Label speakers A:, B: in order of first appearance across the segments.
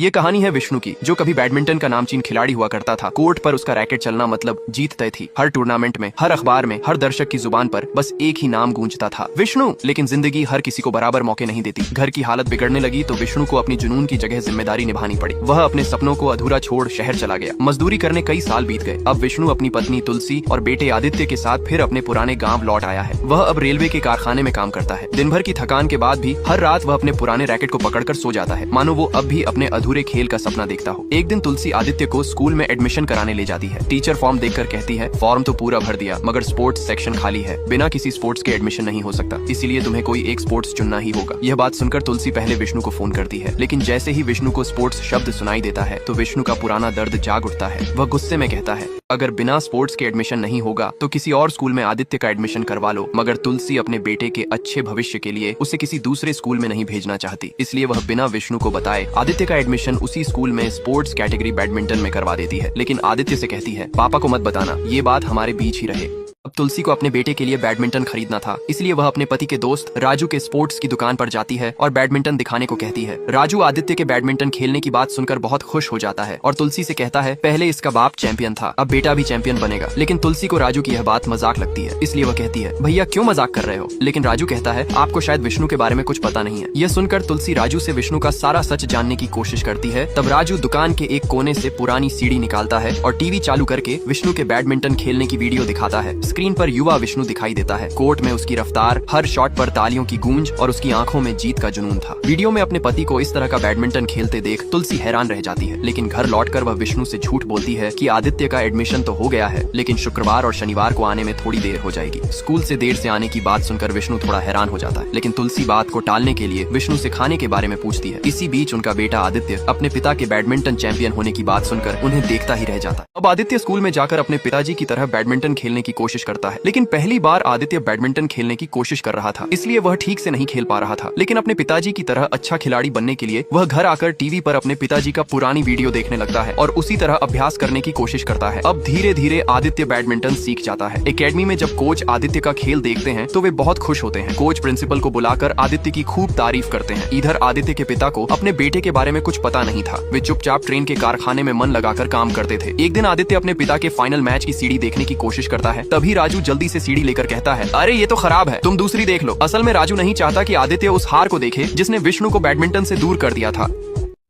A: ये कहानी है विष्णु की, जो कभी बैडमिंटन का नामचीन खिलाड़ी हुआ करता था। कोर्ट पर उसका रैकेट चलना मतलब जीत तय थी। हर टूर्नामेंट में, हर अखबार में, हर दर्शक की जुबान पर बस एक ही नाम गूंजता था, विष्णु। लेकिन जिंदगी हर किसी को बराबर मौके नहीं देती। घर की हालत बिगड़ने लगी तो विष्णु को अपनी जुनून की जगह जिम्मेदारी निभानी पड़ी। वह अपने सपनों को अधूरा छोड़ शहर चला गया। मजदूरी करने कई साल बीत गए। अब विष्णु अपनी पत्नी तुलसी और बेटे आदित्य के साथ फिर अपने पुराने गाँव लौट आया है। वह अब रेलवे के कारखाने में काम करता है। दिन भर की थकान के बाद भी हर रात वह अपने पुराने रैकेट को पकड़कर सो जाता है, मानो वो अब भी अपने अधूरे खेल का सपना देखता हो। एक दिन तुलसी आदित्य को स्कूल में एडमिशन कराने ले जाती है। टीचर फॉर्म देखकर कहती है, फॉर्म तो पूरा भर दिया मगर स्पोर्ट्स सेक्शन खाली है। बिना किसी स्पोर्ट्स के एडमिशन नहीं हो सकता, इसीलिए तुम्हें कोई एक स्पोर्ट्स चुनना ही होगा। यह बात सुनकर तुलसी पहले विष्णु को फोन करती है, लेकिन जैसे ही विष्णु को स्पोर्ट्स शब्द सुनाई देता है तो विष्णु का पुराना दर्द जाग उठता है। वह गुस्से में कहता है, अगर बिना स्पोर्ट्स के एडमिशन नहीं होगा तो किसी और स्कूल में आदित्य का एडमिशन करवा लो। मगर तुलसी अपने बेटे के अच्छे भविष्य के लिए उसे किसी दूसरे स्कूल में नहीं भेजना चाहती, इसलिए वह बिना विष्णु को बताए आदित्य का एडमिशन उसी स्कूल में स्पोर्ट्स कैटेगरी बैडमिंटन में करवा देती है। लेकिन आदित्य से कहती है, पापा को मत बताना, ये बात हमारे बीच ही रहे। अब तुलसी को अपने बेटे के लिए बैडमिंटन खरीदना था, इसलिए वह अपने पति के दोस्त राजू के स्पोर्ट्स की दुकान पर जाती है और बैडमिंटन दिखाने को कहती है। राजू आदित्य के बैडमिंटन खेलने की बात सुनकर बहुत खुश हो जाता है और तुलसी से कहता है, पहले इसका बाप चैंपियन था, अब बेटा भी चैंपियन बनेगा। लेकिन तुलसी को राजू की यह बात मजाक लगती है, इसलिए वह कहती है, भैया क्यों मजाक कर रहे हो। लेकिन राजू कहता है, आपको शायद विष्णु के बारे में कुछ पता नहीं है। यह सुनकर तुलसी राजू से विष्णु का सारा सच जानने की कोशिश करती है। तब राजू दुकान के एक कोने से पुरानी सीढ़ी निकालता है और टीवी चालू करके विष्णु के बैडमिंटन खेलने की वीडियो दिखाता है। स्क्रीन पर युवा विष्णु दिखाई देता है। कोर्ट में उसकी रफ्तार, हर शॉट पर तालियों की गूंज और उसकी आंखों में जीत का जुनून था। वीडियो में अपने पति को इस तरह का बैडमिंटन खेलते देख तुलसी हैरान रह जाती है। लेकिन घर लौटकर वह विष्णु से झूठ बोलती है कि आदित्य का एडमिशन तो हो गया है, लेकिन शुक्रवार और शनिवार को आने में थोड़ी देर हो जाएगी। स्कूल से देर से आने की बात सुनकर विष्णु थोड़ा हैरान हो जाता है, लेकिन तुलसी बात को टालने के लिए विष्णु से खाने के बारे में पूछती है। इसी बीच उनका बेटा आदित्य अपने पिता के बैडमिंटन चैंपियन होने की बात सुनकर उन्हें देखता ही रह जाता है। अब आदित्य स्कूल में जाकर अपने पिताजी की तरह बैडमिंटन खेलने की कोशिश करता है, लेकिन पहली बार आदित्य बैडमिंटन खेलने की कोशिश कर रहा था, इसलिए वह ठीक से नहीं खेल पा रहा था। लेकिन अपने पिताजी की तरह अच्छा खिलाड़ी बनने के लिए वह घर आकर टीवी पर अपने पिताजी का पुरानी वीडियो देखने लगता है और उसी तरह अभ्यास करने की कोशिश करता है। अब धीरे धीरे आदित्य बैडमिंटन सीख जाता है। एकेडमी में जब कोच आदित्य का खेल देखते हैं तो वे बहुत खुश होते हैं। कोच प्रिंसिपल को बुलाकर आदित्य की खूब तारीफ करते हैं। इधर आदित्य के पिता को अपने बेटे के बारे में कुछ पता नहीं था। वे चुपचाप ट्रेन के कारखाने में मन लगाकर काम करते थे। एक दिन आदित्य अपने पिता के फाइनल मैच की सीढ़ी देखने की कोशिश करता है। तभी राजू जल्दी से सीढ़ी लेकर कहता है, अरे ये तो खराब है, तुम दूसरी देख लो। असल में राजू नहीं चाहता कि आदित्य उस हार को देखे जिसने विष्णु को बैडमिंटन से दूर कर दिया था।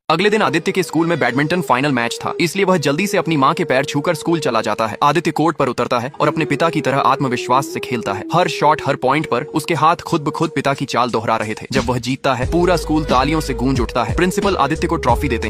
A: अगले दिन आदित्य के स्कूल में बैडमिंटन फाइनल मैच था, इसलिए वह जल्दी से अपनी मां के पैर छूकर स्कूल चला जाता है। आदित्य कोर्ट पर उतरता है और अपने पिता की तरह आत्मविश्वास से खेलता है। हर शॉट, हर पॉइंट पर उसके हाथ खुद ब खुद पिता की चाल दोहरा रहे थे। जब वह जीतता है, पूरा स्कूल तालियों से गूंज उठता है। प्रिंसिपल आदित्य को ट्रॉफी देते हैं।